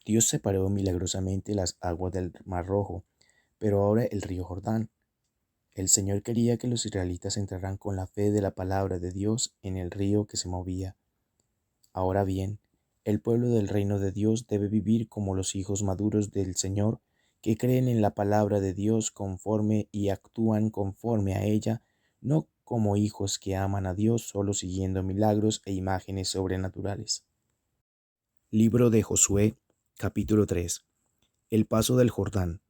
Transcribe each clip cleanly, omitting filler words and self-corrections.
Dios separó milagrosamente las aguas del Mar Rojo, pero ahora el río Jordán. El Señor quería que los israelitas entraran con la fe de la palabra de Dios en el río que se movía. Ahora bien, el pueblo del reino de Dios debe vivir como los hijos maduros del Señor, que creen en la palabra de Dios conforme y actúan conforme a ella, no como hijos que aman a Dios solo siguiendo milagros e imágenes sobrenaturales. Libro de Josué, capítulo 3. El paso del Jordán.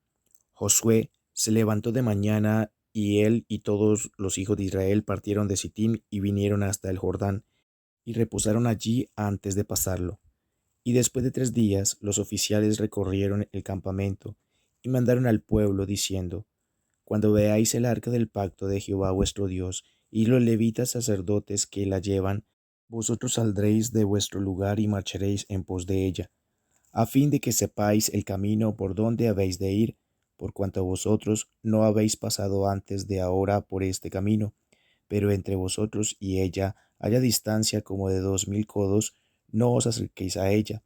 Josué se levantó de mañana y él y todos los hijos de Israel partieron de Sittim y vinieron hasta el Jordán y reposaron allí antes de pasarlo. Y después de 3 días los oficiales recorrieron el campamento y mandaron al pueblo diciendo: Cuando veáis el arca del pacto de Jehová vuestro Dios y los levitas sacerdotes que la llevan, vosotros saldréis de vuestro lugar y marcharéis en pos de ella, a fin de que sepáis el camino por donde habéis de ir, por cuanto vosotros no habéis pasado antes de ahora por este camino, pero entre vosotros y ella haya distancia como de 2000 codos, no os acerquéis a ella.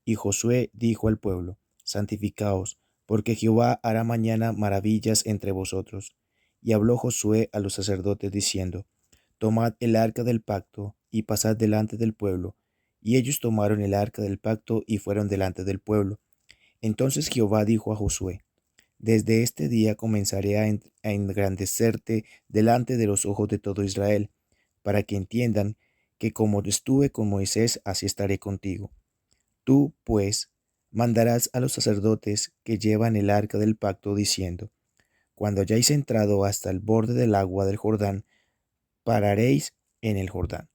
Y Josué dijo al pueblo: Santificaos, porque Jehová hará mañana maravillas entre vosotros. Y habló Josué a los sacerdotes diciendo: Tomad el arca del pacto y pasad delante del pueblo. Y ellos tomaron el arca del pacto y fueron delante del pueblo. Entonces Jehová dijo a Josué: Desde este día comenzaré a engrandecerte delante de los ojos de todo Israel, para que entiendan que como estuve con Moisés, así estaré contigo. Tú, pues, mandarás a los sacerdotes que llevan el arca del pacto, diciendo: Cuando hayáis entrado hasta el borde del agua del Jordán, pararéis en el Jordán.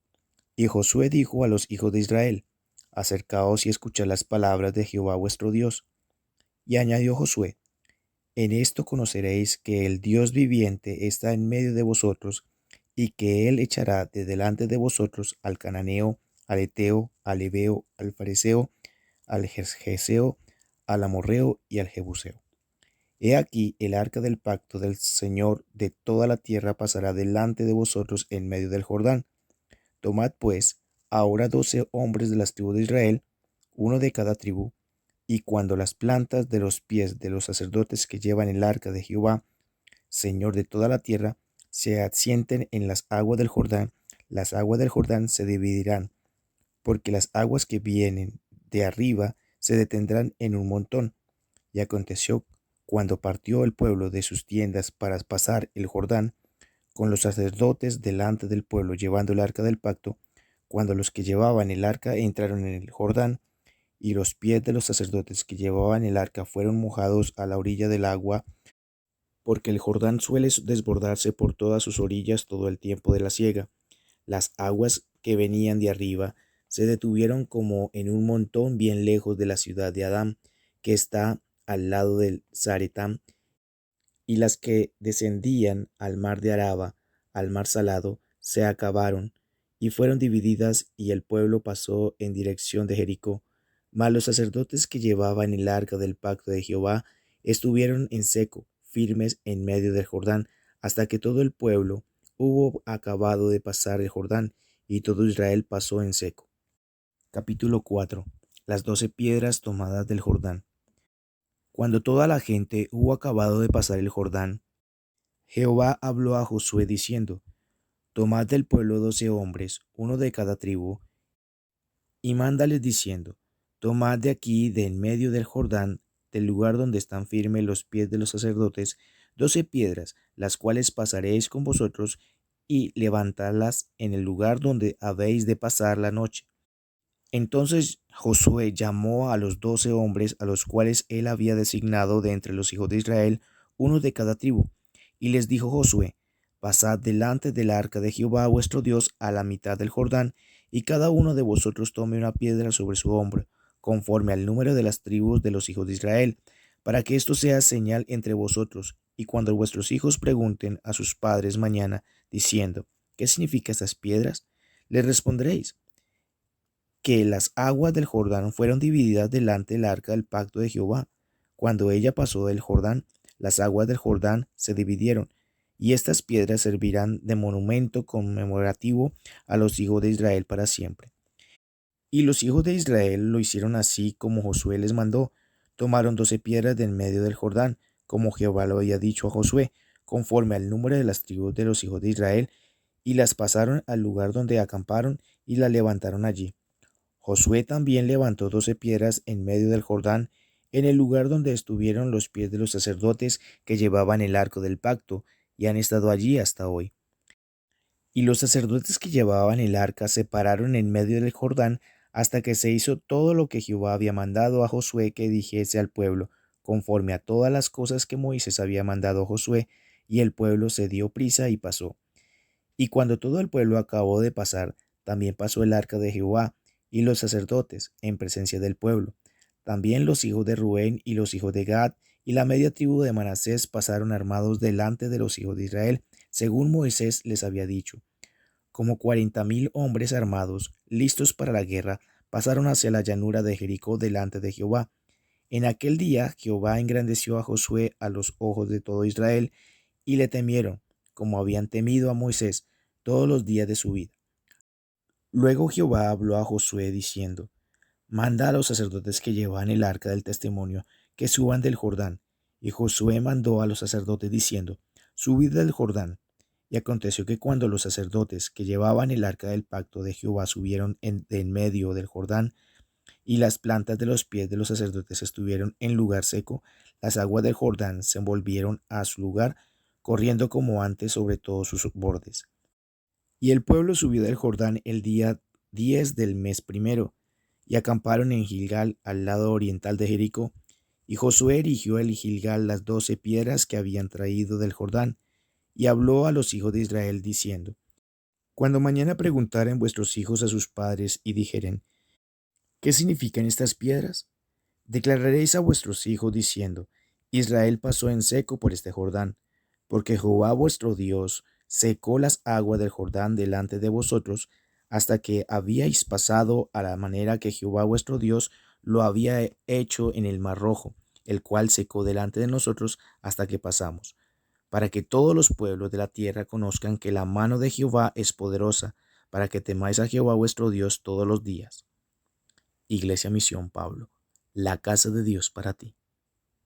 Y Josué dijo a los hijos de Israel: Acercaos y escuchad las palabras de Jehová vuestro Dios. Y añadió Josué: En esto conoceréis que el Dios viviente está en medio de vosotros, y que él echará de delante de vosotros al cananeo, al eteo, al heveo, al fareseo, al gergeseo, al amorreo y al jebuseo. He aquí el arca del pacto del Señor de toda la tierra pasará delante de vosotros en medio del Jordán. Tomad pues ahora 12 hombres de las tribus de Israel, uno de cada tribu, y cuando las plantas de los pies de los sacerdotes que llevan el arca de Jehová, Señor de toda la tierra, se asienten en las aguas del Jordán, las aguas del Jordán se dividirán, porque las aguas que vienen de arriba se detendrán en un montón. Y aconteció, cuando partió el pueblo de sus tiendas para pasar el Jordán, con los sacerdotes delante del pueblo llevando el arca del pacto, cuando los que llevaban el arca entraron en el Jordán, y los pies de los sacerdotes que llevaban el arca fueron mojados a la orilla del agua, porque el Jordán suele desbordarse por todas sus orillas todo el tiempo de la siega. Las aguas que venían de arriba se detuvieron como en un montón bien lejos de la ciudad de Adán, que está al lado del Zaretán, y las que descendían al mar de Araba, al mar salado, se acabaron, y fueron divididas, y el pueblo pasó en dirección de Jericó. Mas los sacerdotes que llevaban el arca del pacto de Jehová estuvieron en seco, firmes en medio del Jordán, hasta que todo el pueblo hubo acabado de pasar el Jordán, y todo Israel pasó en seco. Capítulo 4. Las 12 piedras tomadas del Jordán. Cuando toda la gente hubo acabado de pasar el Jordán, Jehová habló a Josué diciendo: Tomad del pueblo 12 hombres, uno de cada tribu, y mándales diciendo: Tomad de aquí, de en medio del Jordán, del lugar donde están firmes los pies de los sacerdotes, 12 piedras, las cuales pasaréis con vosotros, y levantadlas en el lugar donde habéis de pasar la noche. Entonces Josué llamó a los 12 hombres a los cuales él había designado de entre los hijos de Israel, uno de cada tribu, y les dijo Josué: Pasad delante del arca de Jehová vuestro Dios a la mitad del Jordán, y cada uno de vosotros tome una piedra sobre su hombro, conforme al número de las tribus de los hijos de Israel, para que esto sea señal entre vosotros, y cuando vuestros hijos pregunten a sus padres mañana, diciendo: ¿Qué significan estas piedras?, les responderéis que las aguas del Jordán fueron divididas delante del arca del pacto de Jehová. Cuando ella pasó del Jordán, las aguas del Jordán se dividieron, y estas piedras servirán de monumento conmemorativo a los hijos de Israel para siempre. Y los hijos de Israel lo hicieron así como Josué les mandó. Tomaron 12 piedras de en medio del Jordán, como Jehová lo había dicho a Josué, conforme al número de las tribus de los hijos de Israel, y las pasaron al lugar donde acamparon y las levantaron allí. Josué también levantó 12 piedras en medio del Jordán, en el lugar donde estuvieron los pies de los sacerdotes que llevaban el arco del pacto, y han estado allí hasta hoy. Y los sacerdotes que llevaban el arca se pararon en medio del Jordán hasta que se hizo todo lo que Jehová había mandado a Josué que dijese al pueblo, conforme a todas las cosas que Moisés había mandado a Josué, y el pueblo se dio prisa y pasó. Y cuando todo el pueblo acabó de pasar, también pasó el arca de Jehová y los sacerdotes en presencia del pueblo. También los hijos de Rubén y los hijos de Gad y la media tribu de Manasés pasaron armados delante de los hijos de Israel, según Moisés les había dicho. Como 40,000 hombres armados, listos para la guerra, pasaron hacia la llanura de Jericó delante de Jehová. En aquel día Jehová engrandeció a Josué a los ojos de todo Israel, y le temieron, como habían temido a Moisés todos los días de su vida. Luego Jehová habló a Josué diciendo: Manda a los sacerdotes que llevan el arca del testimonio que suban del Jordán. Y Josué mandó a los sacerdotes diciendo: Subid del Jordán. Y aconteció que cuando los sacerdotes que llevaban el arca del pacto de Jehová subieron de en medio del Jordán, y las plantas de los pies de los sacerdotes estuvieron en lugar seco, las aguas del Jordán se volvieron a su lugar, corriendo como antes sobre todos sus bordes. Y el pueblo subió del Jordán el día 10 del mes primero, y acamparon en Gilgal, al lado oriental de Jericó. Y Josué erigió en Gilgal las 12 piedras que habían traído del Jordán, y habló a los hijos de Israel, diciendo: Cuando mañana preguntaren vuestros hijos a sus padres y dijeren: ¿Qué significan estas piedras? Declararéis a vuestros hijos diciendo: Israel pasó en seco por este Jordán, porque Jehová vuestro Dios secó las aguas del Jordán delante de vosotros, hasta que habíais pasado a la manera que Jehová vuestro Dios lo había hecho en el Mar Rojo, el cual secó delante de nosotros hasta que pasamos, para que todos los pueblos de la tierra conozcan que la mano de Jehová es poderosa, para que temáis a Jehová vuestro Dios todos los días. Iglesia Misión Pablo, la casa de Dios para ti.